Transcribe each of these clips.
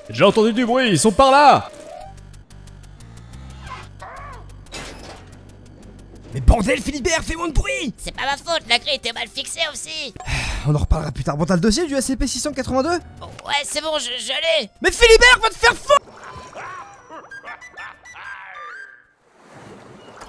J'ai entendu du bruit, ils sont par là. Mais bordel Philibert, fais moins de bruit! C'est pas ma faute, la grille était mal fixée aussi. On en reparlera plus tard. Bon, t'as le dossier du SCP-682? Oh, ouais, c'est bon, je l'ai. Mais Philibert, va te faire foutre!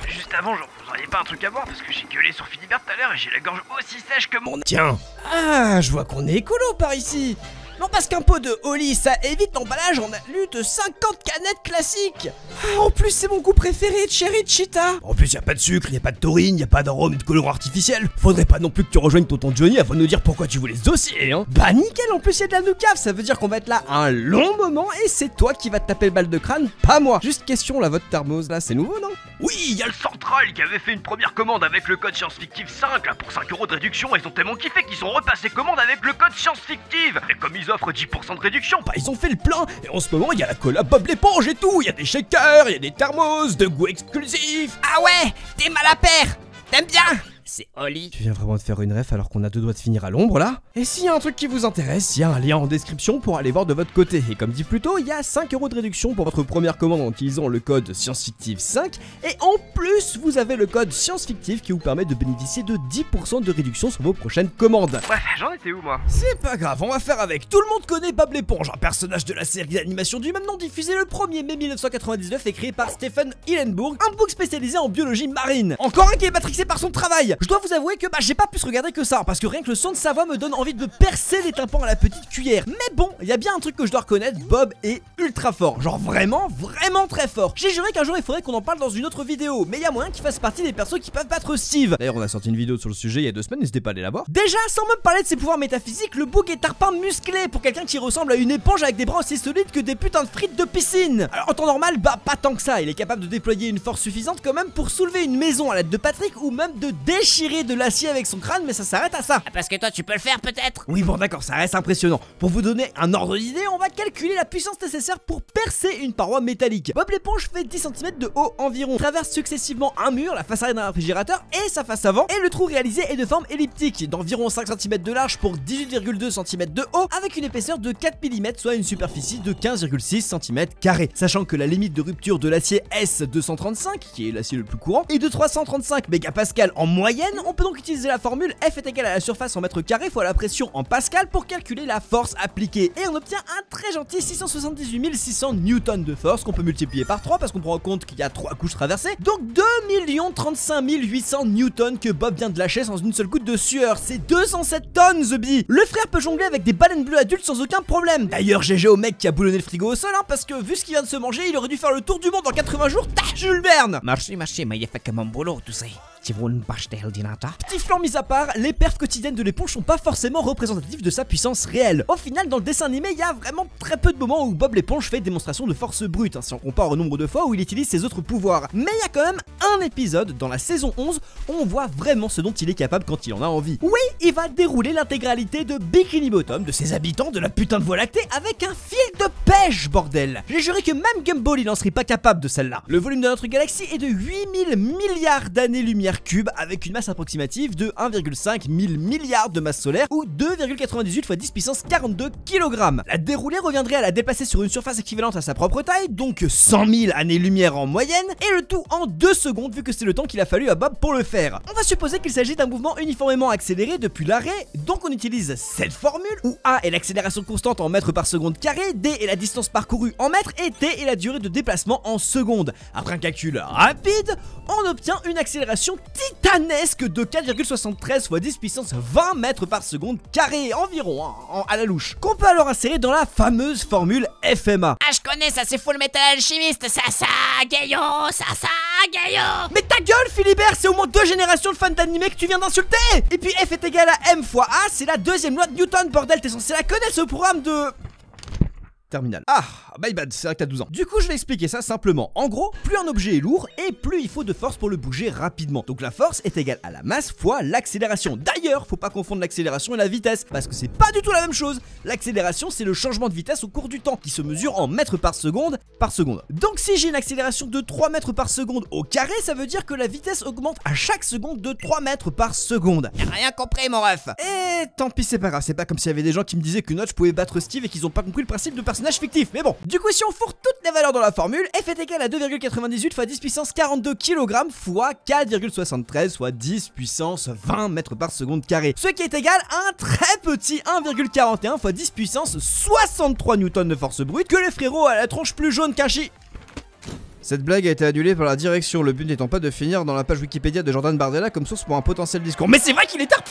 Juste avant, genre, vous auriez pas un truc à boire parce que j'ai gueulé sur Philibert tout à l'heure et j'ai la gorge aussi sèche que mon... Tiens! Ah, je vois qu'on est écolo par ici! Non, parce qu'un pot de Oli, ça évite l'emballage en alu de 50 canettes classiques! Ah, en plus, c'est mon goût préféré de Cherry Cheetah! En plus, y a pas de sucre, y a pas de taurine, y a pas d'arôme et de colorant artificiel! Faudrait pas non plus que tu rejoignes tonton Johnny avant de nous dire pourquoi tu voulais ce dossier, hein! Bah nickel, en plus y a de la noucave, ça veut dire qu'on va être là un long moment et c'est toi qui vas te taper le balle de crâne, pas moi! Juste question, là, votre thermos, là, c'est nouveau, non? Oui, y a le Central qui avait fait une première commande avec le code science-fictive 5 là, pour 5 € de réduction. Ils ont tellement kiffé qu'ils ont repassé commande avec le code science-fictive. Et comme ils offrent 10% de réduction, Bah ils ont fait le plein et en ce moment il y a la colla Bob l'éponge et tout, il y a des shakers, il y a des thermos, de goût exclusif. Ah ouais, t'es mal à paire. T'aimes bien? C'est Oli. Tu viens vraiment de faire une ref alors qu'on a deux doigts de finir à l'ombre là? Et s'il y a un truc qui vous intéresse, il y a un lien en description pour aller voir de votre côté. Et comme dit plus tôt, il y a 5 € de réduction pour votre première commande en utilisant le code ScienceFictive 5. Et en plus, vous avez le code ScienceFictive qui vous permet de bénéficier de 10% de réduction sur vos prochaines commandes. bref, j'en étais où moi? C'est pas grave, on va faire avec. Tout le monde connaît Bob l'éponge, un personnage de la série d'animation du même nom diffusé le 1er mai 1999 et créé par Stephen Hillenburg, un book spécialisé en biologie marine. Encore un qui est matrixé par son travail. Je dois vous avouer que j'ai pas pu se regarder que ça, parce que rien que le son de sa voix me donne envie de me percer les tympans à la petite cuillère. Mais bon, il y a bien un truc que je dois reconnaître, Bob est ultra fort, genre vraiment très fort. J'ai juré qu'un jour il faudrait qu'on en parle dans une autre vidéo, mais il y a moyen qu'il fasse partie des persos qui peuvent battre Steve. D'ailleurs on a sorti une vidéo sur le sujet il y a 2 semaines, n'hésitez pas à aller la voir. Déjà, sans même parler de ses pouvoirs métaphysiques, le bouc est tarpin musclé pour quelqu'un qui ressemble à une éponge avec des bras aussi solides que des putains de frites de piscine. Alors en temps normal, pas tant que ça, il est capable de déployer une force suffisante quand même pour soulever une maison à l'aide de Patrick ou même de déchirer de l'acier avec son crâne, mais ça s'arrête à ça. Ah, parce que toi tu peux le faire peut-être. Oui bon d'accord, ça reste impressionnant. Pour vous donner un ordre d'idée, on va calculer la puissance nécessaire pour percer une paroi métallique. Bob l'éponge fait 10 cm de haut environ, traverse successivement un mur, la face arrière d'un réfrigérateur et sa face avant, et le trou réalisé est de forme elliptique, d'environ 5 cm de large pour 18,2 cm de haut, avec une épaisseur de 4 mm, soit une superficie de 15,6 cm², sachant que la limite de rupture de l'acier S235, qui est l'acier le plus courant, est de 335 mégapascales en moyenne. On peut donc utiliser la formule F est égale à la surface en mètres carrés fois la pression en pascal pour calculer la force appliquée, et on obtient un très gentil 678 600 newtons de force qu'on peut multiplier par 3 parce qu'on prend en compte qu'il y a 3 couches traversées, donc 2 035 800 newtons que Bob vient de lâcher sans une seule goutte de sueur. C'est 207 tonnes The Bee. Le frère peut jongler avec des baleines bleues adultes sans aucun problème. D'ailleurs GG au mec qui a boulonné le frigo au sol, hein, parce que vu ce qu'il vient de se manger, il aurait dû faire le tour du monde en 80 jours. Jules Verne. Merci, mais il a fait que mon boulot, tu sais. Tu veux une bâche d'ordinateur? Petit flanc mis à part, les perfs quotidiennes de l'éponge sont pas forcément représentatifs de sa puissance réelle. Au final, dans le dessin animé, il y a vraiment très peu de moments où Bob l'éponge fait démonstration de force brute, hein, si on compare au nombre de fois où il utilise ses autres pouvoirs. Mais il y a quand même un épisode dans la saison 11 où on voit vraiment ce dont il est capable quand il en a envie. Oui, il va dérouler l'intégralité de Bikini Bottom, de ses habitants, de la putain de Voie lactée, avec un fil de pêche, bordel. J'ai juré que même Gumball il en serait pas capable de celle-là. Le volume de notre galaxie est de 8000 milliards d'années-lumière cubes, avec une masse approximative de 1,5 000 milliards de masse solaire, ou 2,98 fois 10 puissance 42 kg. La déroulée reviendrait à la déplacer sur une surface équivalente à sa propre taille, donc 100 000 années-lumière en moyenne, et le tout en 2 secondes vu que c'est le temps qu'il a fallu à Bob pour le faire. On va supposer qu'il s'agit d'un mouvement uniformément accéléré depuis l'arrêt, donc on utilise cette formule où A est l'accélération constante en mètres par seconde carré, D est la distance parcourue en mètres et T est la durée de déplacement en secondes. Après un calcul rapide, on obtient une accélération titanesque de 4,73 fois 10 puissance 20 mètres par seconde carré environ, hein, à la louche, qu'on peut alors insérer dans la fameuse formule FMA. Ah, je connais ça, c'est Full Metal Alchimiste, ça, Gaillot, ça, Gaillot. Mais ta gueule Philibert, c'est au moins 2 générations de fans d'animé que tu viens d'insulter. Et puis F est égal à M fois A, c'est la deuxième loi de Newton, bordel, t'es censé la connaître ce programme de... Terminal. Ah, my bad, c'est vrai que t'as 12 ans. Du coup, je vais expliquer ça simplement. En gros, plus un objet est lourd, et plus il faut de force pour le bouger rapidement. Donc la force est égale à la masse fois l'accélération. D'ailleurs, faut pas confondre l'accélération et la vitesse, parce que c'est pas du tout la même chose. L'accélération, c'est le changement de vitesse au cours du temps, qui se mesure en mètres par seconde. Donc si j'ai une accélération de 3 mètres par seconde au carré, ça veut dire que la vitesse augmente à chaque seconde de 3 mètres par seconde. Y'a rien compris, mon ref. Et tant pis, c'est pas grave, c'est pas comme s'il y avait des gens qui me disaient que Notch pouvait battre Steve et qu'ils ont pas compris le principe de perception personnage fictif. Mais bon, du coup si on fourre toutes les valeurs dans la formule, f est égal à 2,98 fois 10 puissance 42 kg fois 4,73 fois 10 puissance 20 mètres par seconde carré. Ce qui est égal à un très petit 1,41 fois 10 puissance 63 newtons de force brute que le frérot a la tronche plus jaune qu'un chi. Cette blague a été annulée par la direction, le but n'étant pas de finir dans la page Wikipédia de Jordan Bardella comme source pour un potentiel discours. Mais c'est vrai qu'il est tard.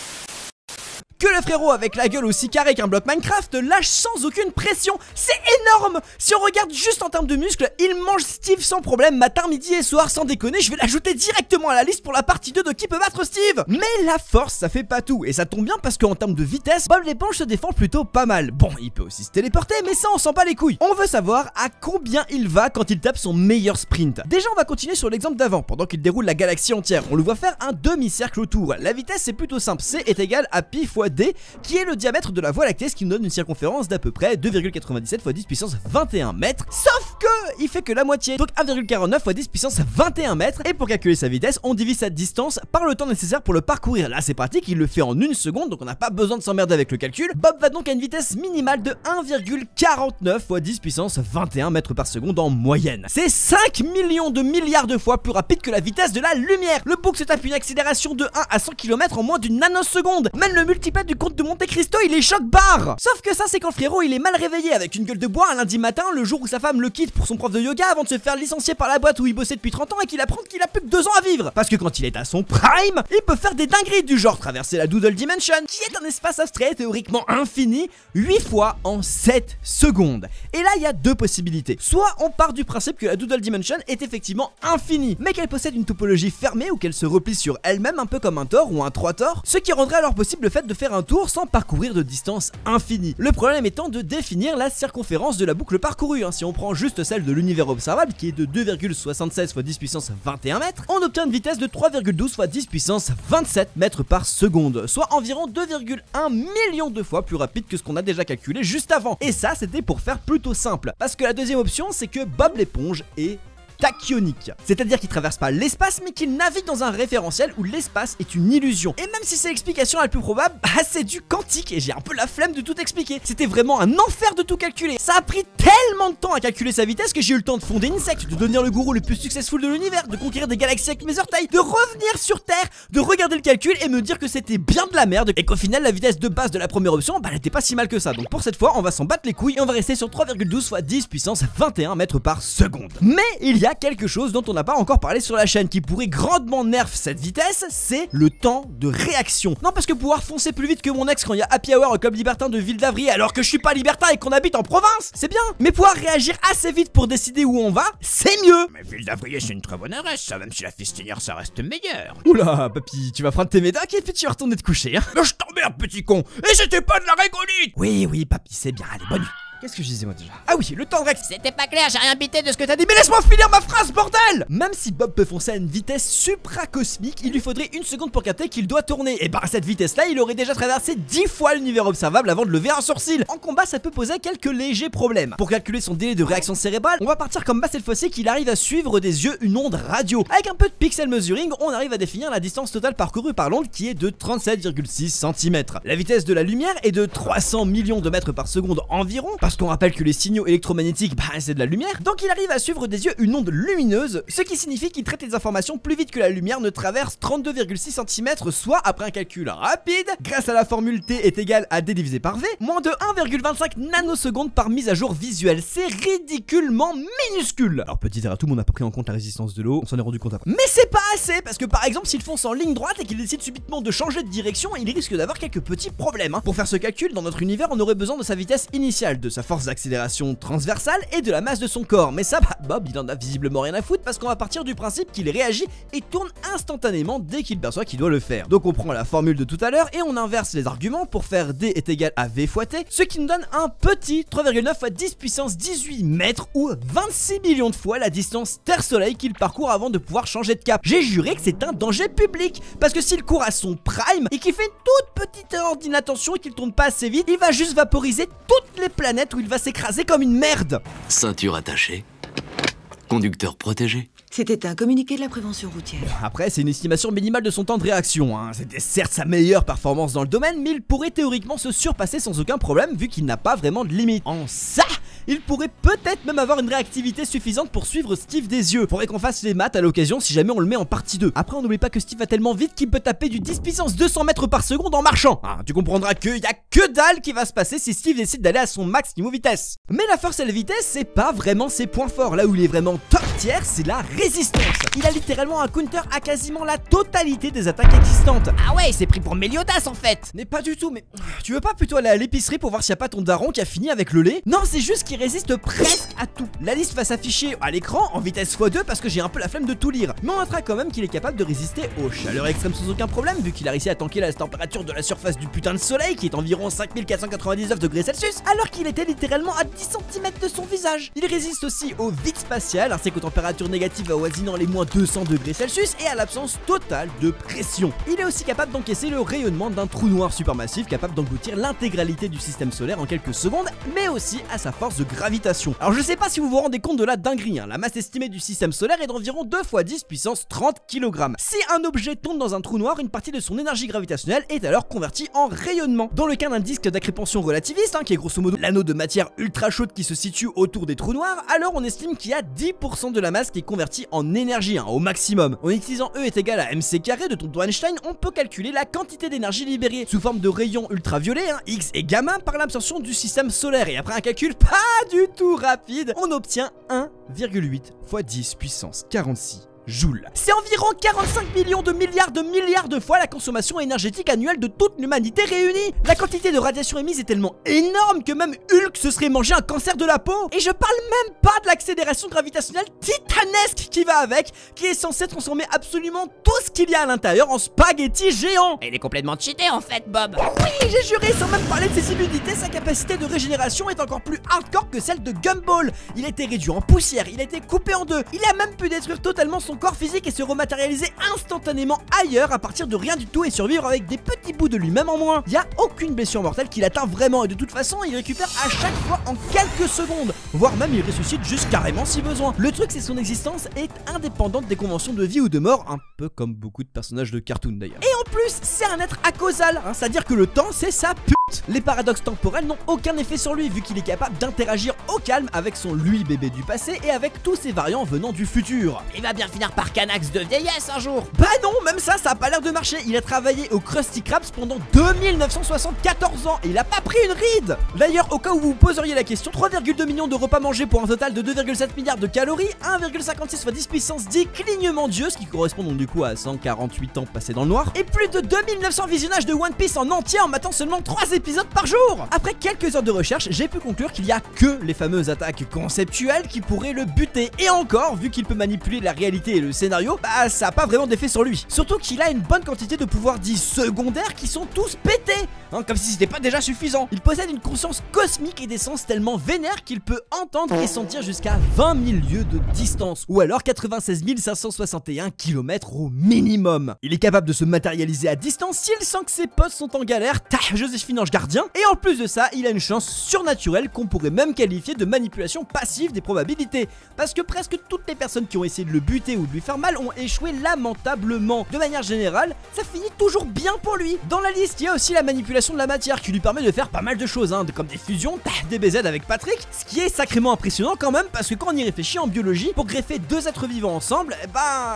Que le frérot avec la gueule aussi carrée qu'un bloc Minecraft lâche sans aucune pression, c'est énorme. Si on regarde juste en termes de muscles, il mange Steve sans problème matin, midi et soir, sans déconner. Je vais l'ajouter directement à la liste pour la partie 2 de qui peut battre Steve. Mais la force ça fait pas tout, et ça tombe bien parce qu'en termes de vitesse, Bob l'éponge se défend plutôt pas mal. Bon, il peut aussi se téléporter, mais ça on s'en bat les couilles. On veut savoir à combien il va quand il tape son meilleur sprint. Déjà on va continuer sur l'exemple d'avant, pendant qu'il déroule la galaxie entière. On le voit faire un demi-cercle autour. La vitesse c'est plutôt simple, C est égal à pi fois D, qui est le diamètre de la Voie lactée, ce qui nous donne une circonférence d'à peu près 2,97 fois 10 puissance 21 mètres. Sauf que il fait que la moitié, donc 1,49 fois 10 puissance 21 mètres. Et pour calculer sa vitesse, on divise sa distance par le temps nécessaire pour le parcourir. Là c'est pratique, il le fait en une seconde, donc on n'a pas besoin de s'emmerder avec le calcul. Bob va donc à une vitesse minimale de 1,49 fois 10 puissance 21 mètres par seconde en moyenne. C'est 5 millions de milliards de fois plus rapide que la vitesse de la lumière. Le bouc se tape une accélération de 1 à 100 km en moins d'une nanoseconde. Même le multipètre du comte de Monte Cristo il est choc-barre. Sauf que ça c'est quand le frérot il est mal réveillé avec une gueule de bois un lundi matin, le jour où sa femme le quitte pour son prof de yoga avant de se faire licencier par la boîte où il bossait depuis 30 ans et qu'il apprend qu'il a plus que 2 ans à vivre. Parce que quand il est à son prime, il peut faire des dingueries du genre traverser la Doodle Dimension, qui est un espace abstrait théoriquement infini, 8 fois en 7 secondes. Et là il y a deux possibilités. Soit on part du principe que la Doodle Dimension est effectivement infinie, mais qu'elle possède une topologie fermée ou qu'elle se replie sur elle-même un peu comme un Thor ou un 3 Thor, ce qui rendrait alors possible le fait de faire un tour sans parcourir de distance infinie. Le problème étant de définir la circonférence de la boucle parcourue. Si on prend juste celle de l'univers observable qui est de 2,76 fois 10 puissance 21 mètres, on obtient une vitesse de 3,12 fois 10 puissance 27 mètres par seconde, soit environ 2,1 millions de fois plus rapide que ce qu'on a déjà calculé juste avant. Et ça c'était pour faire plutôt simple, parce que la deuxième option c'est que Bob l'éponge est tachyonique, c'est-à-dire qu'il traverse pas l'espace mais qu'il navigue dans un référentiel où l'espace est une illusion. Et même si c'est l'explication la plus probable, bah c'est du quantique et j'ai un peu la flemme de tout expliquer. C'était vraiment un enfer de tout calculer. Ça a pris tellement de temps à calculer sa vitesse que j'ai eu le temps de fonder une secte, de devenir le gourou le plus successful de l'univers, de conquérir des galaxies avec mes orteils, de revenir sur Terre, de regarder le calcul et me dire que c'était bien de la merde et qu'au final la vitesse de base de la première option, bah elle était pas si mal que ça. Donc pour cette fois on va s'en battre les couilles et on va rester sur 3,12 fois 10 puissance 21 mètres par seconde. Mais il y a quelque chose dont on n'a pas encore parlé sur la chaîne qui pourrait grandement nerf cette vitesse, c'est le temps de réaction. Non, parce que pouvoir foncer plus vite que mon ex quand il y a happy hour au club libertin de Ville d'Avrier alors que je suis pas libertin et qu'on habite en province, c'est bien. Mais pouvoir réagir assez vite pour décider où on va, c'est mieux. Mais Ville d'Avrier c'est une très bonne adresse, ça, même si la fistinière ça reste meilleur. Oula, papy, tu vas prendre tes médailles et puis tu vas retourner te coucher, hein. Mais je t'emmerde petit con, et c'était pas de la rigolite. Oui, papy, c'est bien, allez, bonne nuit. Qu'est-ce que je disais moi déjà? Ah oui, le temps de réaction. C'était pas clair, j'ai rien bité de ce que t'as dit. Mais laisse-moi finir ma phrase, bordel! Même si Bob peut foncer à une vitesse supracosmique, il lui faudrait une seconde pour capter qu'il doit tourner. Et bah à cette vitesse-là, il aurait déjà traversé 10 fois l'univers observable avant de lever un sourcil. En combat, ça peut poser quelques légers problèmes. Pour calculer son délai de réaction cérébrale, on va partir comme bas cette fois-ci qu'il arrive à suivre des yeux une onde radio. Avec un peu de pixel measuring, on arrive à définir la distance totale parcourue par l'onde qui est de 37,6 cm. La vitesse de la lumière est de 300 millions de mètres par seconde environ, parce qu'on rappelle que les signaux électromagnétiques, bah c'est de la lumière, donc il arrive à suivre des yeux une onde lumineuse, ce qui signifie qu'il traite les informations plus vite que la lumière ne traverse 32,6 cm, soit après un calcul rapide, grâce à la formule T est égal à D divisé par V, moins de 1,25 nanosecondes par mise à jour visuelle. C'est ridiculement minuscule. Alors petit erratum, on n'a pas pris en compte la résistance de l'eau, on s'en est rendu compte après. Mais c'est pas assez, parce que par exemple s'il fonce en ligne droite et qu'il décide subitement de changer de direction, il risque d'avoir quelques petits problèmes, hein. Pour faire ce calcul, dans notre univers, on aurait besoin de sa vitesse initiale, de sa force d'accélération transversale et de la masse de son corps. Mais ça, bah, Bob il en a visiblement rien à foutre parce qu'on va partir du principe qu'il réagit et tourne instantanément dès qu'il perçoit qu'il doit le faire. Donc on prend la formule de tout à l'heure et on inverse les arguments pour faire D est égal à V fois T, ce qui nous donne un petit 3,9 fois 10 puissance 18 mètres ou 26 millions de fois la distance Terre-Soleil qu'il parcourt avant de pouvoir changer de cap. J'ai juré que c'est un danger public parce que s'il court à son prime et qu'il fait une toute petite erreur d'inattention et qu'il tourne pas assez vite, il va juste vaporiser toutes les planètes où il va s'écraser comme une merde. Ceinture attachée. Conducteur protégé. C'était un communiqué de la prévention routière. Après, c'est une estimation minimale de son temps de réaction, hein. C'était certes sa meilleure performance dans le domaine, mais il pourrait théoriquement se surpasser sans aucun problème vu qu'il n'a pas vraiment de limite. En ça, il pourrait peut-être même avoir une réactivité suffisante pour suivre Steve des yeux. Faudrait qu'on fasse les maths à l'occasion si jamais on le met en partie 2. Après on n'oublie pas que Steve va tellement vite qu'il peut taper du 10 puissance 200 mètres par seconde en marchant. Tu comprendras qu'il y a que dalle qui va se passer si Steve décide d'aller à son max niveau vitesse. Mais la force et la vitesse, c'est pas vraiment ses points forts. Là où il est vraiment top tier, c'est la résistance. Il a littéralement un counter à quasiment la totalité des attaques existantes. Ah ouais, il s'est pris pour Meliodas en fait. Mais pas du tout, mais tu veux pas plutôt aller à l'épicerie pour voir s'il y a pas ton daron qui a fini avec le lait? Non, c'est juste qu'il résiste presque à tout. La liste va s'afficher à l'écran en vitesse x2 parce que j'ai un peu la flemme de tout lire. Mais on notera quand même qu'il est capable de résister aux chaleurs extrêmes sans aucun problème, vu qu'il a réussi à tanker la température de la surface du putain de soleil qui est environ 5499 degrés Celsius, alors qu'il était littéralement à 10 cm de son visage. Il résiste aussi au vide spatial ainsi qu'aux températures négatives avoisinant les moins 200 degrés Celsius et à l'absence totale de pression. Il est aussi capable d'encaisser le rayonnement d'un trou noir supermassif capable d'engloutir l'intégralité du système solaire en quelques secondes, mais aussi à sa force de gravitation. Alors je sais pas si vous vous rendez compte de la dinguerie, la masse estimée du système solaire est d'environ 2 × 10 puissance 30 kg. Si un objet tombe dans un trou noir, une partie de son énergie gravitationnelle est alors convertie en rayonnement. Dans le cas d'un disque d'accrépansion relativiste, qui est grosso modo l'anneau de matière ultra chaude qui se situe autour des trous noirs, alors on estime qu'il y a 10% de la masse qui est convertie en énergie, au maximum. En utilisant E est égal à mc carré de tonton Einstein, on peut calculer la quantité d'énergie libérée sous forme de rayons ultraviolets, X et gamma, par l'absorption du système solaire. Et après un calcul pas du tout rapide, on obtient 1,8 × 10 puissance 46 joules. C'est environ 45 millions de milliards de fois la consommation énergétique annuelle de toute l'humanité réunie. La quantité de radiation émise est tellement énorme que même Hulk se serait mangé un cancer de la peau. Et je parle même pas de l'accélération gravitationnelle titanesque qui va avec, qui est censée transformer absolument tout ce qu'il y a à l'intérieur en spaghetti géant. Il est complètement cheaté en fait, Bob. Oui, j'ai juré, sans même parler de ses immunités, sa capacité de régénération est encore plus hardcore que celle de Gumball. Il a été réduit en poussière, il a été coupé en deux, il a même pu détruire totalement son corps physique et se rematérialiser instantanément ailleurs à partir de rien du tout et survivre avec des petits bouts de lui-même en moins. Il n'y a aucune blessure mortelle qui l'atteint vraiment et de toute façon il récupère à chaque fois en quelques secondes, voire même il ressuscite juste carrément si besoin. Le truc c'est que son existence est indépendante des conventions de vie ou de mort, un peu comme beaucoup de personnages de cartoon d'ailleurs. Et en plus c'est un être acausal, c'est-à-dire que le temps c'est sa pute. Les paradoxes temporels n'ont aucun effet sur lui vu qu'il est capable d'interagir au calme avec son lui bébé du passé et avec tous ses variants venant du futur. Il va bien finir par Canax de vieillesse un jour. Bah non, même ça a pas l'air de marcher. Il a travaillé au Krusty Krabs pendant 2974 ans et il a pas pris une ride. D'ailleurs, au cas où vous vous poseriez la question, 3,2 millions de repas mangés pour un total de 2,7 milliards de calories, 1,56 × 10 puissance 10 clignements d'yeux, ce qui correspond donc du coup à 148 ans passés dans le noir, et plus de 2900 visionnages de One Piece en entier en matant seulement 3 épisodes par jour. Après quelques heures de recherche, j'ai pu conclure qu'il y a que les fameuses attaques conceptuelles qui pourraient le buter. Et encore, vu qu'il peut manipuler la réalité et le scénario, bah ça a pas vraiment d'effet sur lui. Surtout qu'il a une bonne quantité de pouvoirs dits secondaires qui sont tous pétés, comme si c'était pas déjà suffisant. Il possède une conscience cosmique et des sens tellement vénères qu'il peut entendre et sentir jusqu'à 20 000 lieues de distance, ou alors 96 561 km au minimum. Il est capable de se matérialiser à distance s'il sent que ses potes sont en galère, Joséphine Ange Gardien, et en plus de ça, il a une chance surnaturelle qu'on pourrait même qualifier de manipulation passive des probabilités, parce que presque toutes les personnes qui ont essayé de le buter ou de lui faire mal ont échoué lamentablement. De manière générale, ça finit toujours bien pour lui. Dans la liste, il y a aussi la manipulation de la matière qui lui permet de faire pas mal de choses, comme des fusions, des BZ avec Patrick, ce qui est sacrément impressionnant quand même, parce que quand on y réfléchit en biologie, pour greffer deux êtres vivants ensemble,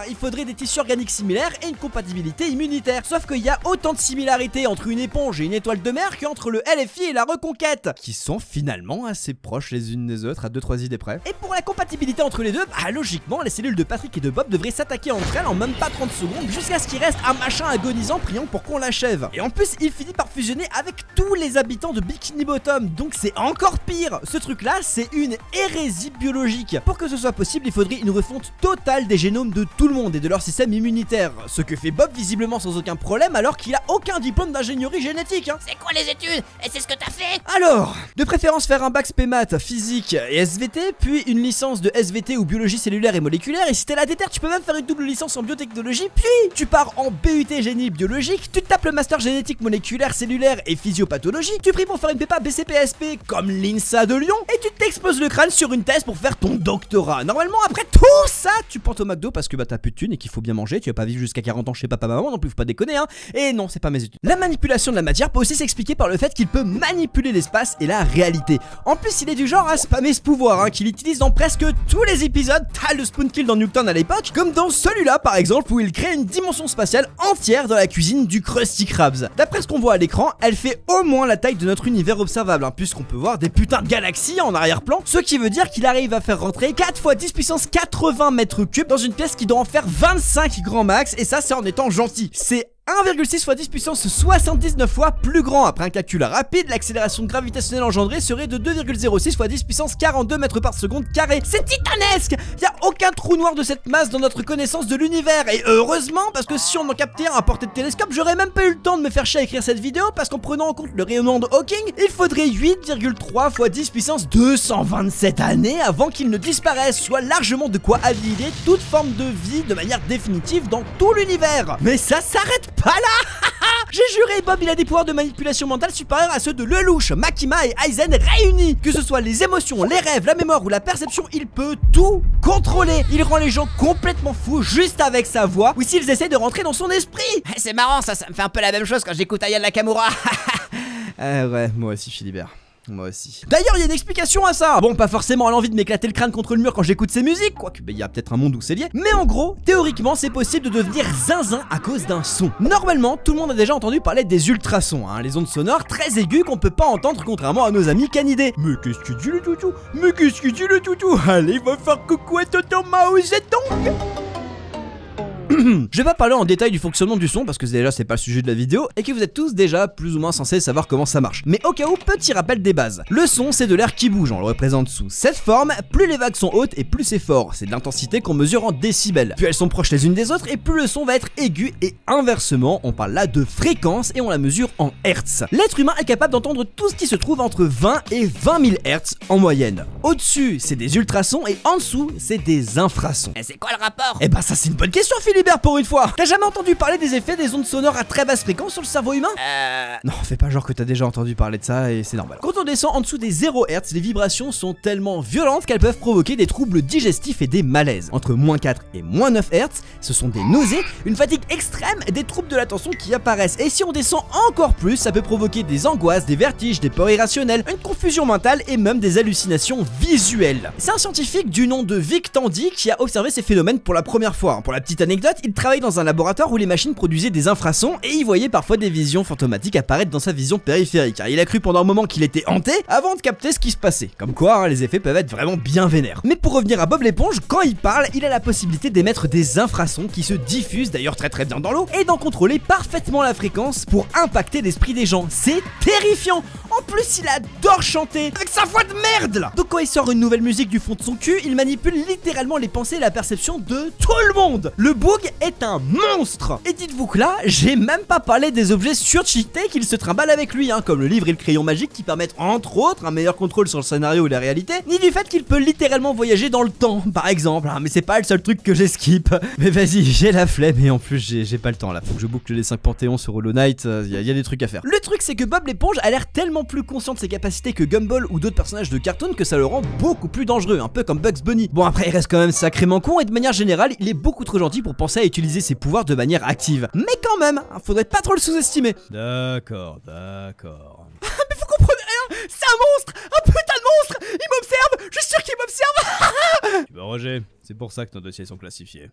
il faudrait des tissus organiques similaires et une compatibilité immunitaire. Sauf qu'il y a autant de similarités entre une éponge et une étoile de mer qu'entre le LFI et la Reconquête, qui sont finalement assez proches les unes des autres à 2-3 idées près. Et pour la compatibilité entre les deux, logiquement les cellules de Patrick et de Bob devraient s'attaquer entre elles en même pas 30 secondes jusqu'à ce qu'il reste un machin agonisant priant pour qu'on l'achève. Et en plus il finit par fusionner avec tous les habitants de Bikini Bottom, donc c'est encore pire. Ce truc là c'est une hérésie biologique. Pour que ce soit possible, il faudrait une refonte totale des génomes de tout le monde et de leur système immunitaire, ce que fait Bob visiblement sans aucun problème alors qu'il a aucun diplôme d'ingénierie génétique. C'est quoi les études? Et c'est ce que t'as fait? Alors, de préférence faire un bac spé maths, physique et SVT, puis une licence de SVT ou biologie cellulaire et moléculaire, et si t'es la déterre tu peux même faire une double licence en biotechnologie, puis tu pars en BUT génie biologique, tu tapes le master génétique moléculaire cellulaire cardiovasculaire et physiopathologie, tu pries pour faire une prépa BCPSP comme l'INSA de Lyon, et tu t'exploses le crâne sur une thèse pour faire ton doctorat. Normalement, après tout ça, tu penses au McDo parce que bah t'as plus de thunes et qu'il faut bien manger, tu vas pas vivre jusqu'à 40 ans chez papa-maman non plus, faut pas déconner hein. Et non, c'est pas mes études. La manipulation de la matière peut aussi s'expliquer par le fait qu'il peut manipuler l'espace et la réalité. En plus, il est du genre à spammer ce pouvoir, hein, qu'il utilise dans presque tous les épisodes. T'as le spoon kill dans Newton à l'époque, comme dans celui-là par exemple où il crée une dimension spatiale entière dans la cuisine du Krusty Krabs. D'après ce qu'on voit à l'écran, elle fait au moins la taille de notre univers observable, hein, puisqu'on peut voir des putains de galaxies en arrière-plan, ce qui veut dire qu'il arrive à faire rentrer 4 × 10 puissance 80 mètres cubes dans une pièce qui doit en faire 25 grand max, et ça c'est en étant gentil. C'est 1,6 × 10 puissance 79 fois plus grand. Après un calcul rapide, l'accélération gravitationnelle engendrée serait de 2,06 × 10 puissance 42 mètres par seconde carré. C'est titanesque. Y a aucun trou noir de cette masse dans notre connaissance de l'univers, et heureusement, parce que si on en captait un à portée de télescope, j'aurais même pas eu le temps de me faire chier à écrire cette vidéo, parce qu'en prenant en compte le rayonnement de Hawking, il faudrait 8,3 × 10 puissance 227 années avant qu'il ne disparaisse, soit largement de quoi annihiler toute forme de vie de manière définitive dans tout l'univers. Mais ça s'arrête pas là. J'ai juré, Bob il a des pouvoirs de manipulation mentale supérieurs à ceux de Lelouch, Makima et Aizen réunis. Que ce soit les émotions, les rêves, la mémoire ou la perception, il peut tout contrôler. Il rend les gens complètement fous juste avec sa voix, ou s'ils essaient de rentrer dans son esprit. C'est marrant, ça me fait un peu la même chose quand j'écoute Aya Nakamura. Ouais, moi aussi Philibert. Moi aussi. D'ailleurs, il y a une explication à ça. Bon, pas forcément à l'envie de m'éclater le crâne contre le mur quand j'écoute ces musiques, quoique il y a peut-être un monde où c'est lié. Mais en gros, théoriquement, c'est possible de devenir zinzin à cause d'un son. Normalement, tout le monde a déjà entendu parler des ultrasons, hein, les ondes sonores très aiguës qu'on peut pas entendre contrairement à nos amis canidés. Mais qu'est-ce que dit le toutou? Mais qu'est-ce que dit le toutou? Allez, va faire coucou à tonton Mao Zedong. Je vais pas parler en détail du fonctionnement du son parce que déjà c'est pas le sujet de la vidéo et que vous êtes tous déjà plus ou moins censés savoir comment ça marche. Mais au cas où, petit rappel des bases. Le son c'est de l'air qui bouge, on le représente sous cette forme. Plus les vagues sont hautes et plus c'est fort. C'est de l'intensité qu'on mesure en décibels. Plus elles sont proches les unes des autres et plus le son va être aigu, et inversement on parle là de fréquence et on la mesure en hertz. L'être humain est capable d'entendre tout ce qui se trouve entre 20 et 20 000 hertz en moyenne. Au-dessus c'est des ultrasons et en dessous c'est des infrasons. Et c'est quoi le rapport? Eh bah ça c'est une bonne question Philibert pour une fois. T'as jamais entendu parler des effets des ondes sonores à très basse fréquence sur le cerveau humain? Non, fais pas genre que t'as déjà entendu parler de ça et c'est normal. Quand on descend en dessous des 0 Hz, les vibrations sont tellement violentes qu'elles peuvent provoquer des troubles digestifs et des malaises. Entre -4 et -9 Hz, ce sont des nausées, une fatigue extrême et des troubles de l'attention qui apparaissent. Et si on descend encore plus, ça peut provoquer des angoisses, des vertiges, des peurs irrationnelles, une confusion mentale et même des hallucinations visuelles. C'est un scientifique du nom de Vic Tandy qui a observé ces phénomènes pour la première fois. Pour la petite anecdote, il travaille dans un laboratoire où les machines produisaient des infrasons et il voyait parfois des visions fantomatiques apparaître dans sa vision périphérique. Il a cru pendant un moment qu'il était hanté avant de capter ce qui se passait. Comme quoi, hein, les effets peuvent être vraiment bien vénères. Mais pour revenir à Bob l'éponge, quand il parle, il a la possibilité d'émettre des infrasons qui se diffusent d'ailleurs très bien dans l'eau et d'en contrôler parfaitement la fréquence pour impacter l'esprit des gens. C'est terrifiant. En plus, il adore chanter avec sa voix de merde là. Donc quand il sort une nouvelle musique du fond de son cul, il manipule littéralement les pensées et la perception de tout le monde. Le Boog est un monstre. Et dites-vous que là, j'ai même pas parlé des objets surcheatés qu'il se trimballe avec lui, hein, comme le livre et le crayon magique qui permettent entre autres un meilleur contrôle sur le scénario et la réalité, ni du fait qu'il peut littéralement voyager dans le temps, par exemple, hein, mais c'est pas le seul truc que j'ai skip. Mais vas-y, j'ai la flemme et en plus j'ai pas le temps là, faut que je boucle les 5 panthéons sur Hollow Knight, y a des trucs à faire. Le truc c'est que Bob l'éponge a l'air tellement plus conscient de ses capacités que Gumball ou d'autres personnages de cartoon que ça le rend beaucoup plus dangereux, un peu comme Bugs Bunny. Bon après il reste quand même sacrément con et de manière générale il est beaucoup trop gentil pour penser à utiliser ses pouvoirs de manière active. Mais quand même, faudrait pas trop le sous-estimer. D'accord. Mais vous comprenez rien, c'est un monstre, un putain de monstre. Il m'observe, je suis sûr qu'il m'observe. Tu vois Roger, c'est pour ça que nos dossiers sont classifiés.